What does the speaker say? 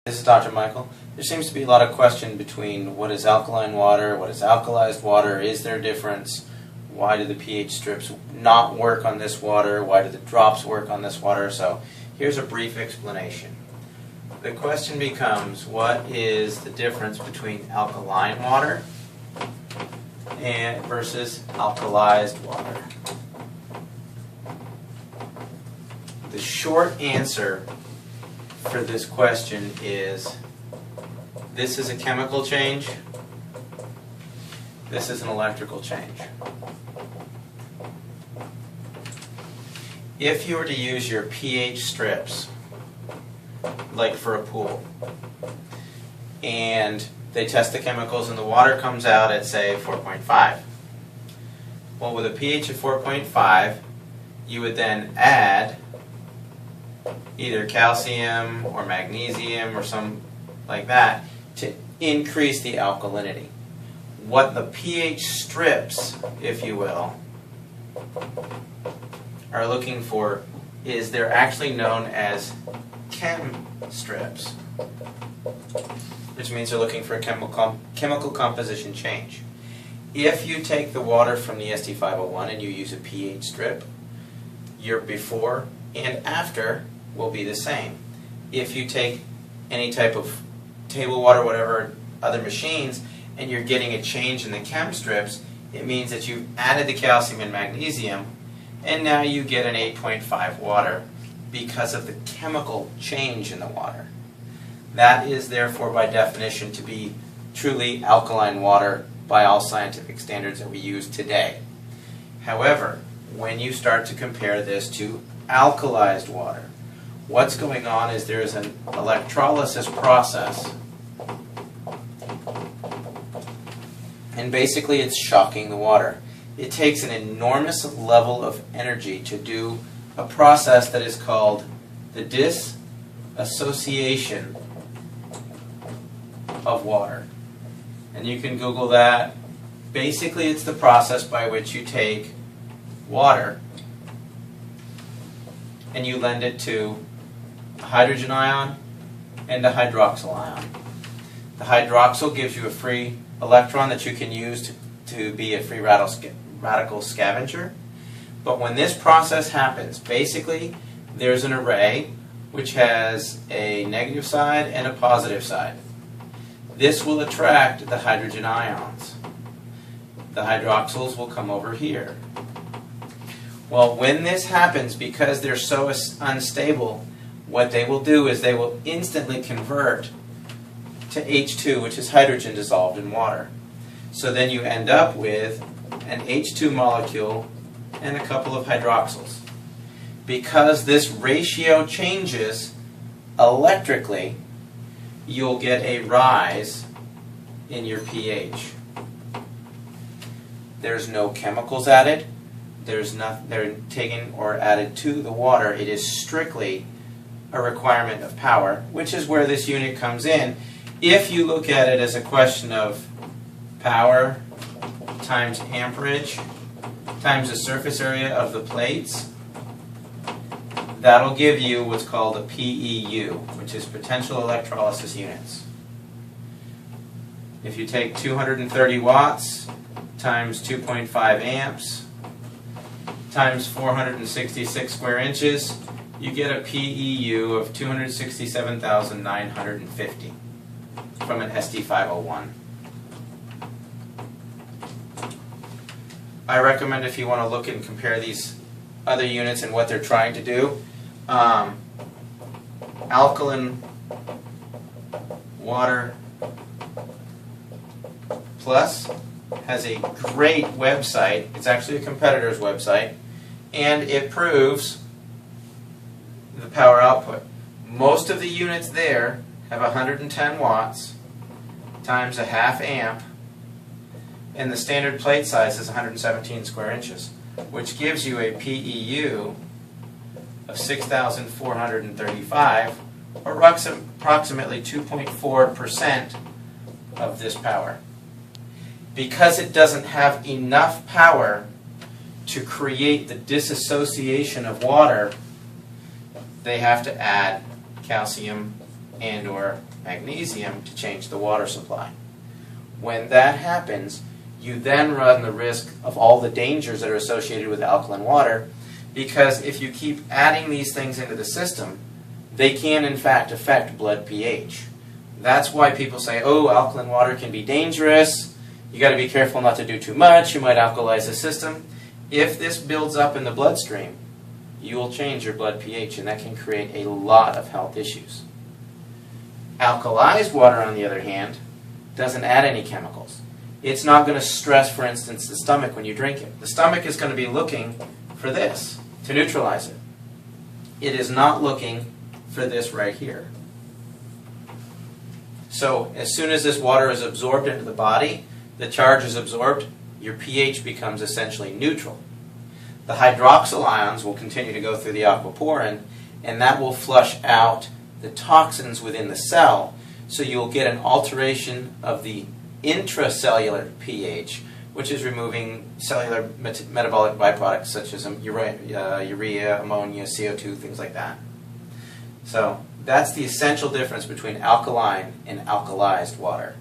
This is Dr. Michael. There seems to be a lot of question between what is alkaline water, what is alkalized water, is there a difference, why do the pH strips not work on this water, why do the drops work on this water. So here's a brief explanation. The question becomes, what is the difference between alkaline water versus alkalized water? The short answer for this question is this is a chemical change, this is an electrical change. If you were to use your pH strips, like for a pool, and they test the chemicals and the water comes out at, say, 4.5. Well, with a pH of 4.5, you would then add either calcium or magnesium or some like that to increase the alkalinity. What the pH strips, if you will, are looking for is they're actually known as chem strips, which means they're looking for a chemical composition change. If you take the water from the SD501 and you use a pH strip, your before and after will be the same. If you take any type of table water, whatever other machines, and you're getting a change in the chem strips, it means that you've added the calcium and magnesium, and now you get an 8.5 water because of the chemical change in the water. That is therefore by definition to be truly alkaline water by all scientific standards that we use today. However, when you start to compare this to alkalized water, what's going on is there's an electrolysis process, and basically it's shocking the water. It takes an enormous level of energy to do a process that is called the dissociation of water. And you can Google that. Basically, it's the process by which you take water and you lend it to a hydrogen ion and a hydroxyl ion. The hydroxyl gives you a free electron that you can use to be a free radical scavenger. But when this process happens, basically there's an array which has a negative side and a positive side. This will attract the hydrogen ions. The hydroxyls will come over here. Well, when this happens, because they're so unstable, what they will do is they will instantly convert to H2, which is hydrogen dissolved in water. So then you end up with an H2 molecule and a couple of hydroxyls. Because this ratio changes electrically, you'll get a rise in your pH. There's no chemicals added. There's nothing they're taken or added to the water. It is strictly a requirement of power, which is where this unit comes in. If you look at it as a question of power times amperage times the surface area of the plates, that'll give you what's called a PEU, which is potential electrolysis units. If you take 230 watts times 2.5 amps times 466 square inches, you get a PEU of 267,950 from an SD501. I recommend, if you want to look and compare these other units and what they're trying to do, Alkaline Water Plus has a great website. It's actually a competitor's website, and it proves the power output. Most of the units there have 110 watts times a half amp, and the standard plate size is 117 square inches, which gives you a PEU of 6,435, or approximately 2.4% of this power. Because it doesn't have enough power to create the dissociation of water, they have to add calcium and or magnesium to change the water supply. When that happens, you then run the risk of all the dangers that are associated with alkaline water, because if you keep adding these things into the system, they can in fact affect blood pH. That's why people say, oh, alkaline water can be dangerous, you got to be careful not to do too much, you might alkalize the system. If this builds up in the bloodstream, you will change your blood pH, and that can create a lot of health issues. Alkalized water, on the other hand, doesn't add any chemicals. It's not going to stress, for instance, the stomach when you drink it. The stomach is going to be looking for this to neutralize it. It is not looking for this right here. So as soon as this water is absorbed into the body, the charge is absorbed, your pH becomes essentially neutral. The hydroxyl ions will continue to go through the aquaporin, and that will flush out the toxins within the cell, so you'll get an alteration of the intracellular pH, which is removing cellular metabolic byproducts such as urea, ammonia, CO2, things like that. So that's the essential difference between alkaline and alkalized water.